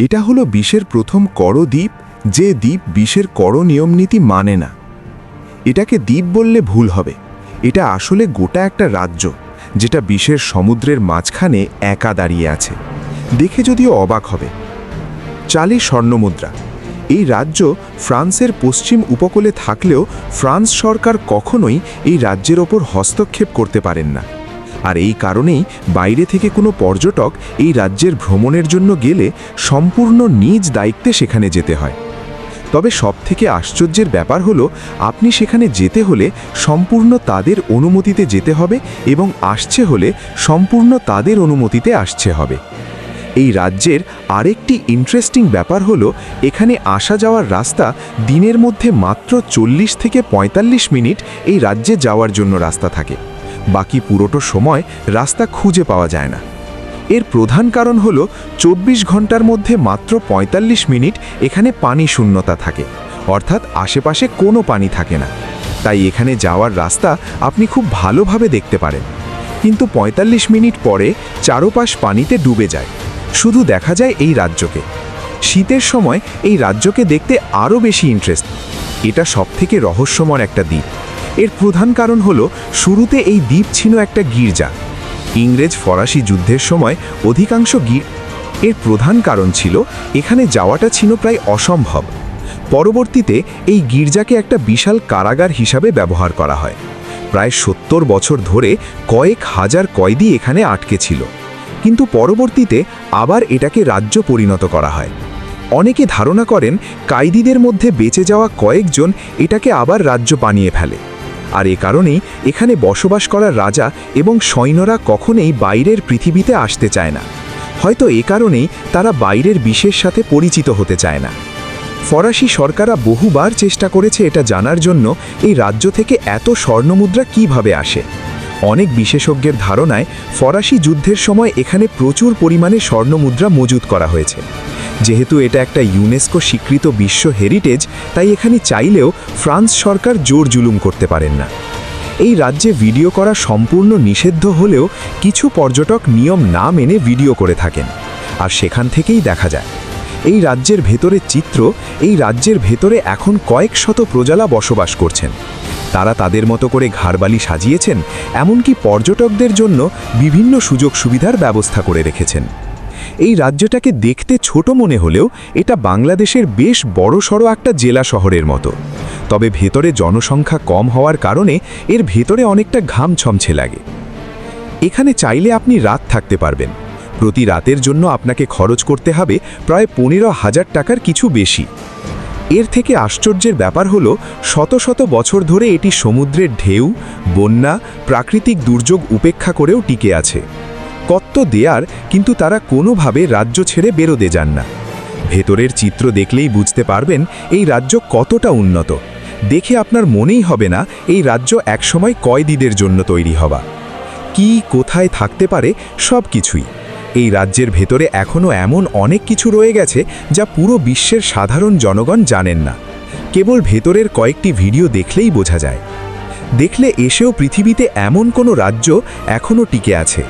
এটা হলো বিশ্বের প্রথম করো দ্বীপ, যে দ্বীপ বিশ্বের করো নিয়মনীতি মানে না। এটাকে দ্বীপ বললে ভুল হবে। এটা আসলে গোটা একটা রাজ্য, যেটা বিশ্বের সমুদ্রের মাঝখানে একা দাঁড়িয়ে আছে। দেখে যদিও অবাক হবে। চালে স্বর্ণমুদ্রা। এই রাজ্য ফ্রান্সের পশ্চিম উপকূলে থাকলেও ফ্রান্স সরকার কখনোই এই রাজ্যের ওপর হস্তক্ষেপ করতে পারেন না। আর এই কারণেই বাইরে থেকে কোনো পর্যটক এই রাজ্যের ভ্রমণের জন্য গেলে সম্পূর্ণ নিজ দায়িত্বে সেখানে যেতে হয়। তবে সবথেকে আশ্চর্যের ব্যাপার হলো, আপনি সেখানে যেতে হলে সম্পূর্ণ তাদের অনুমতিতে যেতে হবে এবং আসছে হলে সম্পূর্ণ তাদের অনুমতিতে আসছে হবে। এই রাজ্যের আরেকটি ইন্টারেস্টিং ব্যাপার হলো, এখানে আসা যাওয়ার রাস্তা দিনের মধ্যে মাত্র 40 থেকে 45 মিনিট এই রাজ্যে যাওয়ার জন্য রাস্তা থাকে। বাকি পুরোটো সময় রাস্তা খুঁজে পাওয়া যায় না। এর প্রধান কারণ হলো 24 ঘন্টার মধ্যে মাত্র 45 মিনিট এখানে পানি শূন্যতা থাকে, অর্থাৎ আশেপাশে কোনো পানি থাকে না। তাই এখানে যাওয়ার রাস্তা আপনি খুব ভালোভাবে দেখতে পারেন, কিন্তু 45 মিনিট পরে চারপাশ পানিতে ডুবে যায়, শুধু দেখা যায় এই রাজ্যকে। শীতের সময় এই রাজ্যকে দেখতে আরও বেশি ইন্টারেস্ট। এটা সবথেকে রহস্যময় একটা দ্বীপ। এর প্রধান কারণ হলো, শুরুতে এই দ্বীপ ছিল একটা গির্জা। ইংরেজ ফরাসি যুদ্ধের সময় অধিকাংশ এর প্রধান কারণ ছিল এখানে যাওয়াটা ছিল প্রায় অসম্ভব। পরবর্তীতে এই গির্জাকে একটা বিশাল কারাগার হিসাবে ব্যবহার করা হয়। প্রায় 70 বছর ধরে কয়েক হাজার কয়েদি এখানে আটকে ছিল, কিন্তু পরবর্তীতে আবার এটাকে রাজ্য পরিণত করা হয়। অনেকে ধারণা করেন কয়েদিদের মধ্যে বেঁচে যাওয়া কয়েকজন এটাকে আবার রাজ্য বানিয়ে ফেলে। আর এ কারণেই এখানে বসবাস করা রাজা এবং সৈন্যরা কখনোই বাইরের পৃথিবীতে আসতে চায় না। হয়তো এ কারণেই তারা বাইরের বিশ্বের সাথে পরিচিত হতে চায় না। ফরাসি সরকাররা বহুবার চেষ্টা করেছে এটা জানার জন্য এই রাজ্য থেকে এত স্বর্ণমুদ্রা কিভাবে আসে। অনেক বিশেষজ্ঞের ধারণায় ফরাসি যুদ্ধের সময় এখানে প্রচুর পরিমাণে স্বর্ণমুদ্রা মজুত করা হয়েছে। যেহেতু এটা একটা ইউনেস্কো স্বীকৃত বিশ্ব হেরিটেজ, তাই এখানে চাইলেও ফ্রান্স সরকার জোর জুলুম করতে পারেন না। এই রাজ্যে ভিডিও করা সম্পূর্ণ নিষিদ্ধ হলেও কিছু পর্যটক নিয়ম না মেনে ভিডিও করে থাকেন, আর সেখান থেকেই দেখা যায়। এই রাজ্যের ভেতরে চিত্র, এই রাজ্যের ভেতরে এখন কয়েক শত প্রজালা বসবাস করছেন। তারা তাদের মতো করে ঘরবালি সাজিয়েছেন, এমনকি পর্যটকদের জন্য বিভিন্ন সুযোগ সুবিধার ব্যবস্থা করে রেখেছেন। এই রাজ্যটাকে দেখতে ছোট মনে হলেও এটা বাংলাদেশের বেশ বড়সড় একটা জেলা শহরের মতো। তবে ভেতরে জনসংখ্যা কম হওয়ার কারণে এর ভেতরে অনেকটা ঘাম ছমছে লাগে। এখানে চাইলে আপনি রাত থাকতে পারবেন। প্রতি রাতের জন্য আপনাকে খরচ করতে হবে প্রায় 15,000 টাকার কিছু বেশি। এর থেকে আশ্চর্যের ব্যাপার হলো, শত শত বছর ধরে এটি সমুদ্রের ঢেউ, বন্যা, প্রাকৃতিক দুর্যোগ উপেক্ষা করেও টিকে আছে। কত দেয়ার, কিন্তু তারা কোনোভাবে রাজ্য ছেড়ে বেরোতে যান না। ভেতরের চিত্র দেখলেই বুঝতে পারবেন এই রাজ্য কতটা উন্নত। দেখে আপনার মনেই হবে না এই রাজ্য একসময় কয়েদিদের জন্য তৈরি হওয়া। কি কোথায় থাকতে পারে সব কিছুই। এই রাজ্যের ভেতরে এখনও এমন অনেক কিছু রয়ে গেছে যা পুরো বিশ্বের সাধারণ জনগণ জানেন না। কেবল ভেতরের কয়েকটি ভিডিও দেখলেই বোঝা যায়। দেখলে এসেও পৃথিবীতে এমন কোনো রাজ্য এখনও টিকে আছে।